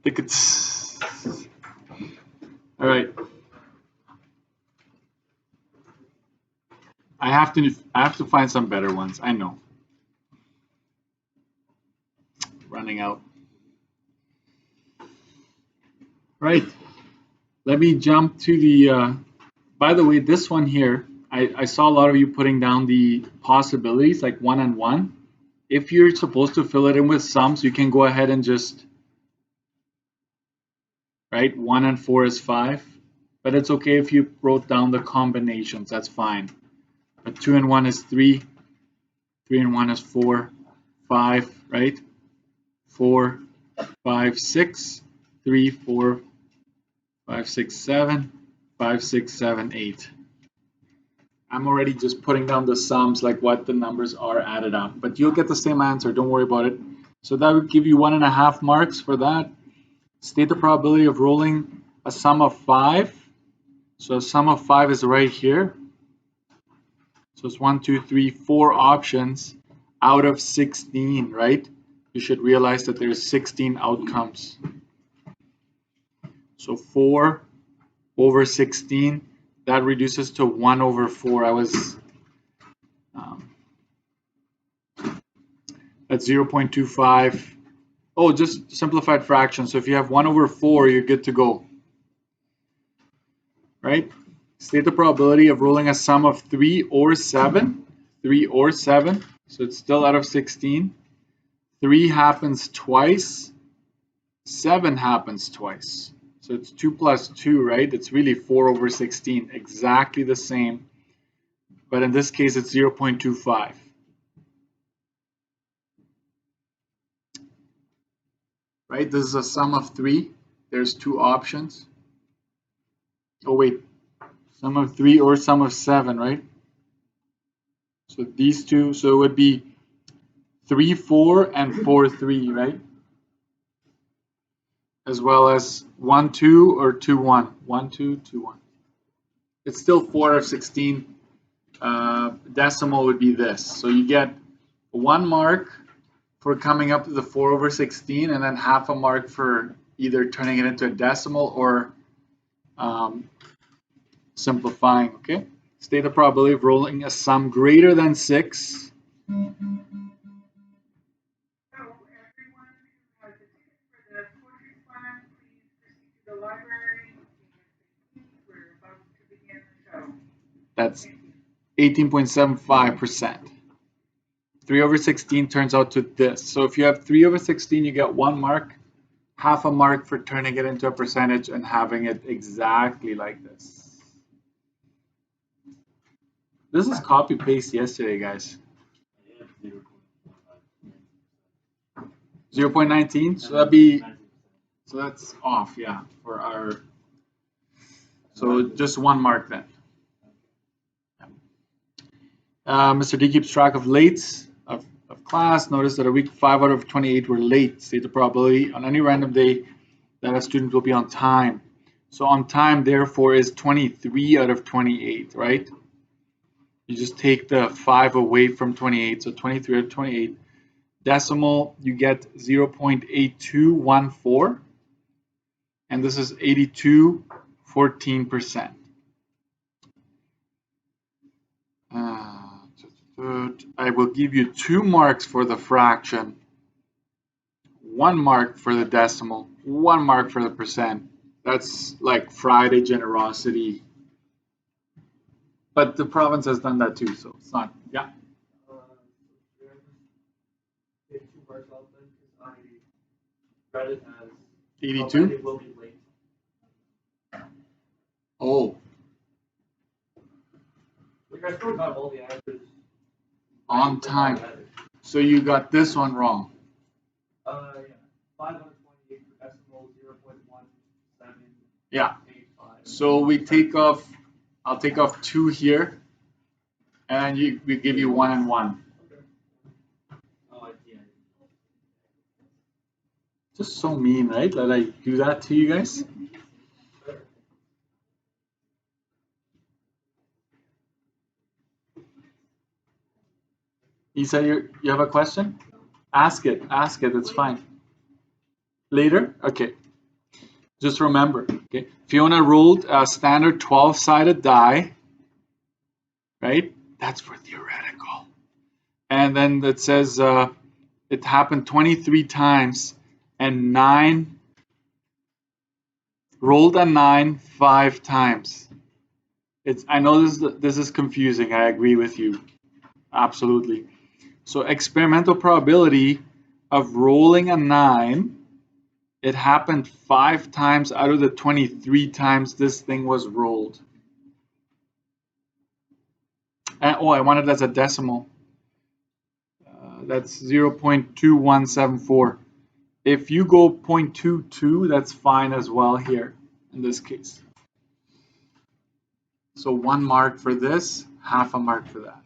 Look at. All right. I have to find some better ones. I know. Running out. Right. Let me jump to the. By the way, this one here, I saw a lot of you putting down the possibilities like 1 and 1. If you're supposed to fill it in with sums, you can go ahead and just, right, 1 and 4 is 5. But it's okay if you wrote down the combinations, that's fine. But 2 and 1 is 3, 3 and 1 is 4, 5, right? 4, 5, 6, 3, 4, 5, 6, 7, 5, 6, 7, 8. I'm already just putting down the sums, like what the numbers are added up, but you'll get the same answer, don't worry about it. So that would give you 1.5 marks for that. State the probability of rolling a sum of 5. So a sum of 5 is right here. So it's 1, 2, 3, 4 options out of 16, right? You should realize that there's 16 outcomes. So 4 over 16, that reduces to 1 over 4. That's 0.25. Oh, just simplified fraction. So if you have 1 over 4, you're good to go. Right? State the probability of rolling a sum of 3 or 7. 3 or 7. So it's still out of 16. 3 happens twice. 7 happens twice. So it's 2 plus 2, right? It's really 4 over 16. Exactly the same. But in this case, it's 0.25. Right? This is a sum of 3. There's 2 options. Oh, wait. Sum of 3 or sum of 7, right? So these two, so it would be 3, 4, and 4, 3, right? As well as 1, 2, or 2, 1. 1, 2, 2, 1. It's still 4 out of 16. Decimal would be this. So you get 1 mark for coming up to the 4 over 16, and then half a mark for either turning it into a decimal or simplifying, okay? State the probability of rolling a sum greater than 6. That's 18.75%. 3 over 16 turns out to this. So if you have 3 over 16, you get 1 mark, half a mark for turning it into a percentage and having it exactly like this. This is copy paste yesterday, guys. 0.19, so that'd be, so that's off, yeah, for our, so just 1 mark then. Mr. D keeps track of lates of class. Notice that a week 5 out of 28 were late. State the probability on any random day that a student will be on time. So on time, therefore, is 23 out of 28, right? You just take the 5 away from 28, so 23 out of 28. Decimal, you get 0.8214, and this is 82.14%. I will give you 2 marks for the fraction, 1 mark for the decimal, 1 mark for the percent. That's like Friday generosity. But the province has done that too, so it's not, yeah. 82? Oh. I still got all the answers on time. So you got this one wrong. Yeah. 5 out of 28 for decimal, 0.17. Yeah. So we take off, I'll take off 2 here, and we give you 1 and 1. Just so mean, right? That I do that to you guys. You said you have a question? Ask it, it's fine. Later? Okay. Just remember, okay? Fiona rolled a standard 12-sided die, right? That's for theoretical. And then it says it happened 23 times, and rolled a 9 5 times. I know this is confusing. I agree with you, absolutely. So experimental probability of rolling a 9, it happened 5 times out of the 23 times this thing was rolled. And, oh, I want it as a decimal. That's 0.2174. If you go 0.22, that's fine as well here in this case. So 1 mark for this, half a mark for that.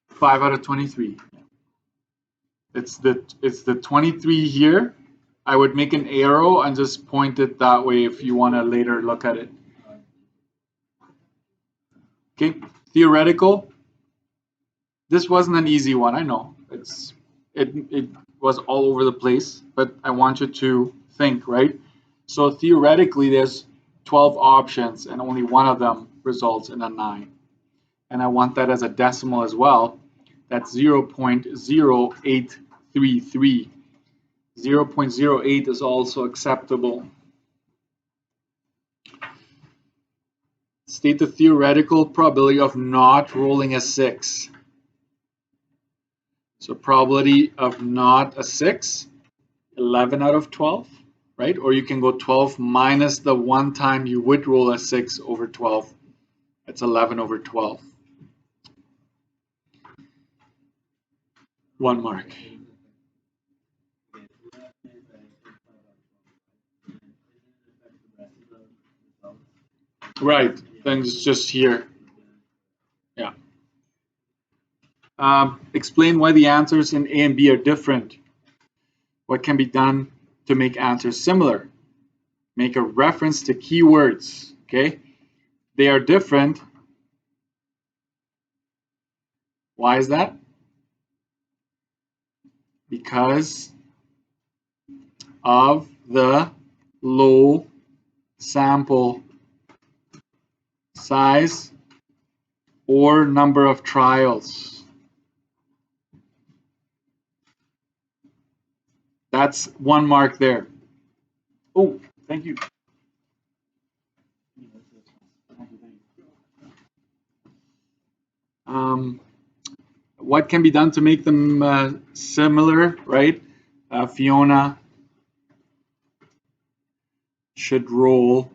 5 out of 23. It's the 23 here. I would make an arrow and just point it that way if you want to later look at it. Okay, theoretical. This wasn't an easy one, I know. It was all over the place, but I want you to think, right? So theoretically, there's 12 options, and only one of them results in a 9. And I want that as a decimal as well. That's 0.0833. 0.08 is also acceptable. State the theoretical probability of not rolling a 6. So probability of not a 6, 11 out of 12, right? Or you can go 12 minus the one time you would roll a 6 over 12. That's 11 over 12. 1 mark. Right, then it's just here. Yeah. Explain why the answers in A and B are different. What can be done to make answers similar? Make a reference to keywords, okay? They are different. Why is that? Because of the low sample size or number of trials. That's 1 mark there. Oh, thank you. What can be done to make them similar, right? Fiona should roll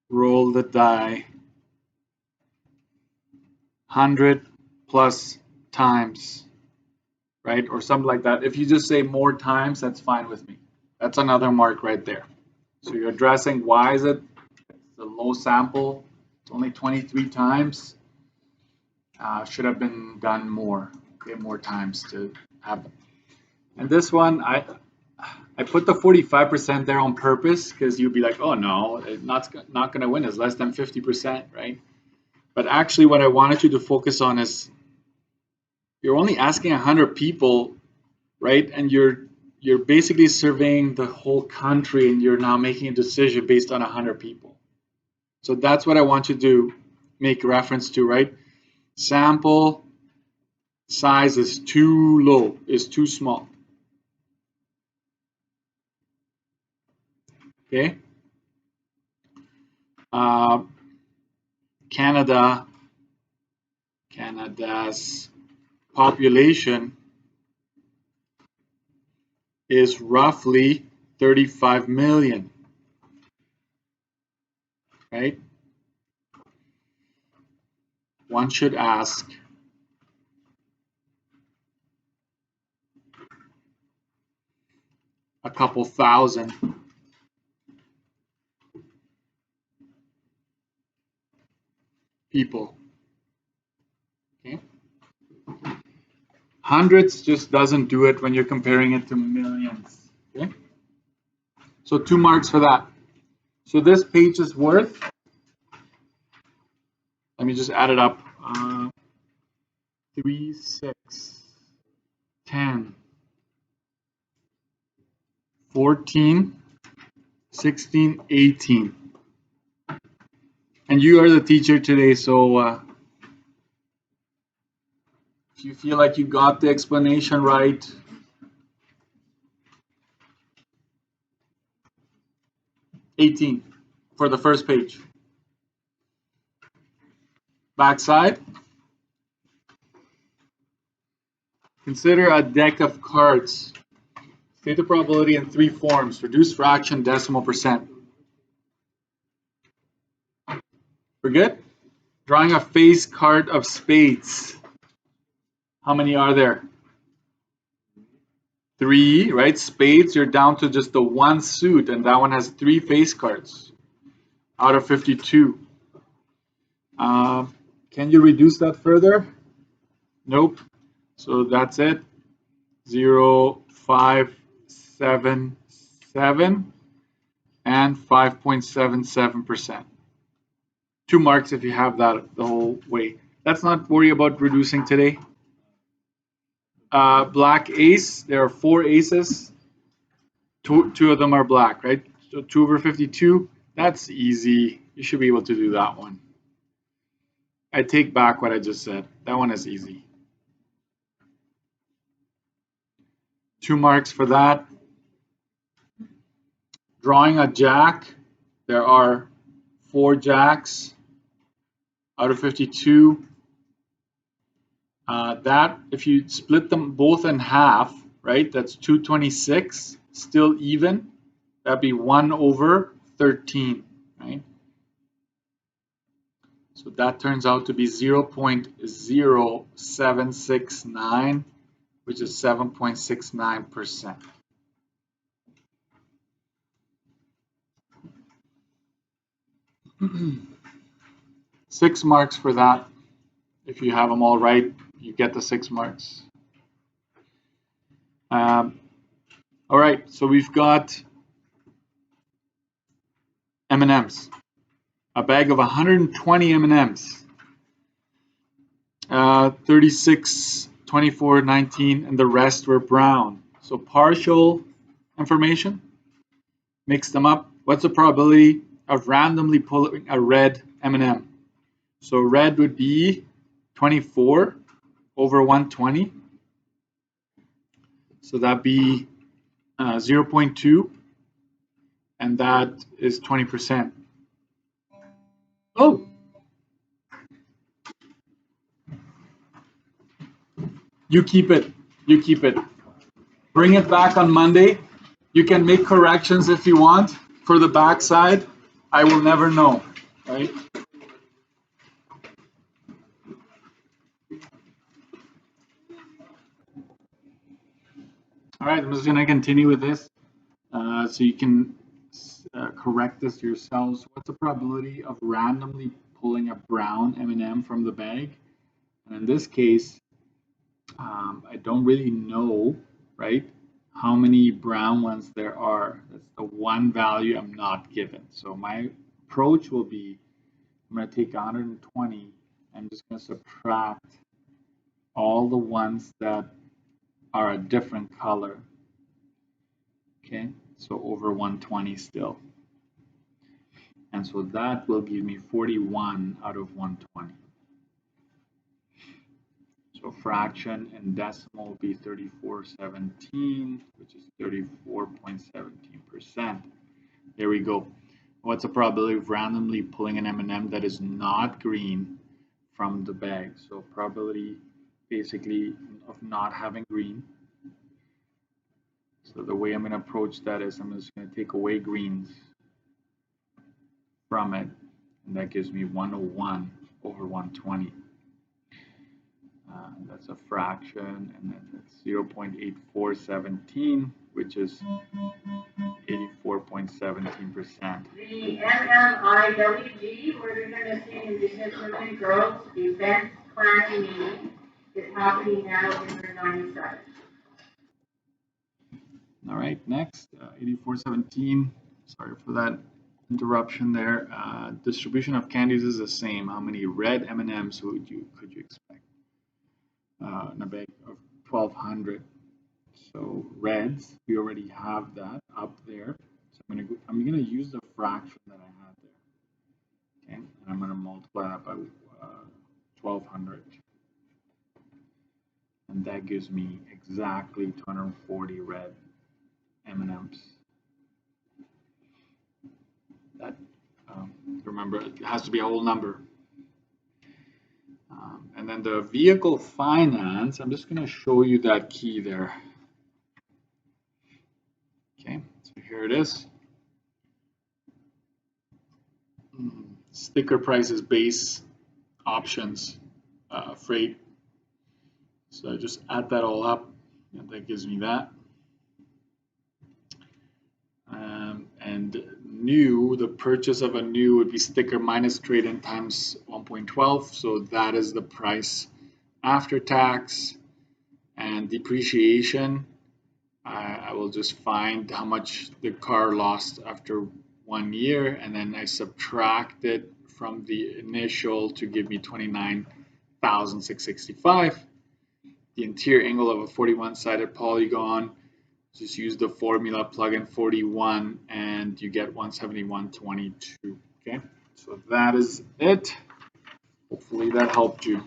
the die 100 plus times, right? Or something like that. If you just say more times, that's fine with me. That's another mark right there. So you're addressing why is it the low sample, it's only 23 times. Should have been done more, okay, more times to happen. And this one, I put the 45% there on purpose because you'd be like, oh no, it's not going to win. It's less than 50%, right? But actually what I wanted you to focus on is you're only asking 100 people, right? And you're basically surveying the whole country and you're now making a decision based on 100 people. So that's what I want you to make reference to, right? Sample size is too low, is too small. Okay. Canada's population is roughly 35 million, right? One should ask, a couple thousand people, okay? Hundreds just doesn't do it when you're comparing it to millions, okay? So 2 marks for that. So this page is worth, let me just add it up, 3, 6, 10, 14, 16, 18. And you are the teacher today, so if you feel like you got the explanation right, $18 for the first page. Backside. Consider a deck of cards. State the probability in 3 forms: reduced fraction, decimal, percent. We're good? Drawing a face card of spades. How many are there? 3, right? Spades, you're down to just the one suit, and that one has 3 face cards out of 52. Can you reduce that further? Nope. So that's it. 0, 5, 7, 7, and 5.77%. 2 marks if you have that the whole way. Let's not worry about reducing today. Black ace, there are 4 aces. Two of them are black, right? So 2 over 52, that's easy. You should be able to do that one. I take back what I just said. That one is easy. 2 marks for that. Drawing a jack, there are 4 jacks out of 52. That, if you split them both in half, right, that's 226, still even. That'd be 1 over 13, right? So that turns out to be 0.0769, which is 7.69%. Six marks for that. If you have them all right, you get the 6 marks. All right, so we've got M&Ms. A bag of 120 M&Ms. 36, 24, 19, and the rest were brown. So partial information, mix them up. What's the probability of randomly pulling a red M&M? So red would be 24 over 120. So that'd be 0.2, and that is 20%. Oh! You keep it. You keep it. Bring it back on Monday. You can make corrections if you want. For the backside, I will never know, right? All right, I'm just going to continue with this so you can correct this yourselves. What's the probability of randomly pulling a brown M&M from the bag? And in this case, I don't really know, right, how many brown ones there are. That's the one value I'm not given. So my approach will be, I'm going to take 120. I'm just going to subtract all the ones that are a different color. Okay, so over 120 still. And so that will give me 41 out of 120. So fraction and decimal will be 3417, which is 34.17%. There we go. What's the probability of randomly pulling an M&M that is not green from the bag? So probability basically of not having green. So the way I'm going to approach that is I'm just going to take away greens from it, and that gives me 101 over 120. That's a fraction, and then that's 0.8417, which is 84.17%. The MMIWG, where they're going to see Indigenous Women and Girls Event Planning Meeting, is happening now in room 97. All right, next, 8417. Sorry for that interruption there. Distribution of candies is the same. How many red M&Ms could you expect? In a bag of 1,200. So reds, we already have that. up there. So I'm gonna use the fraction that I had there. Okay, and I'm gonna multiply that by 1200. And that gives me exactly 240 red M&Ms. That remember, it has to be a whole number. And then the vehicle finance, I'm just going to show you that key there. Okay, so here it is. Sticker prices, base, options, freight. So I just add that all up, and that gives me that. And new, the purchase of a new would be sticker minus trade-in times 1.12. So that is the price after tax. And depreciation, I will just find how much the car lost after 1 year, and then I subtract it from the initial to give me 29,665. The interior angle of a 41-sided polygon, just use the formula, plug in 41, and you get 171.22. Okay, so that is it. Hopefully that helped you.